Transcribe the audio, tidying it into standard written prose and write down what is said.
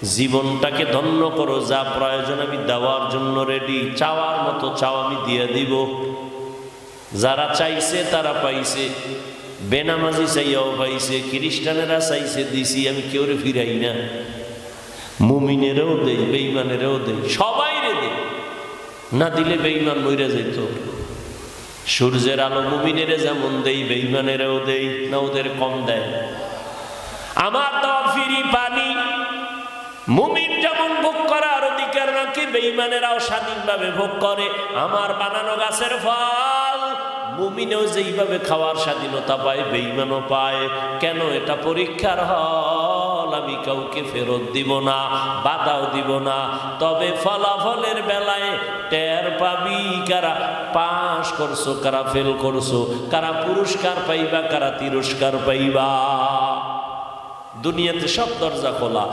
জীবনটাকে ধন্য করো, যা প্রয়োজন আমি দেওয়ার জন্য রেডি, চাওয়ার মতো চাও আমি দিয়ে দিব। যারা চাইছে তারা পাইছে, বেনামাজি চাইয়াও পাইছে, খ্রিস্টানেরা চাইছে দিছি, আমি কেউরে ফিরাই না। মুমিনেরও দেই, বেঈমানেরও দেই, সবাই রে দেই। না দিলে বেঈমান মইরা যেত। সূর্যের আলো মুমিনেরে যেমন দেই, বেঈমানেরও দেই, না ওদের কম দেয়? আমার দেওয়া ফিরি পানি মুমিন যেমন ভোগ করার অধিকার রাখে, বেঈমানেরাও স্বাধীনভাবে ভোগ করে। আমার বানানো গাছের ফল মুমিনেও যেইভাবে খাওয়ার স্বাধীনতা পায়, বেঈমানও পায়। কেন? এটা পরীক্ষার হল, আমি কাউকে ফেরত দিব না, বাধাও দিব না। তবে ফলাফলের বেলায় টের পাবি কারা পাস করছো, কারা ফেল করছো, কারা পুরস্কার পাইবা, কারা তিরস্কার পাইবা। দুনিয়াতে সব দরজা খোলা।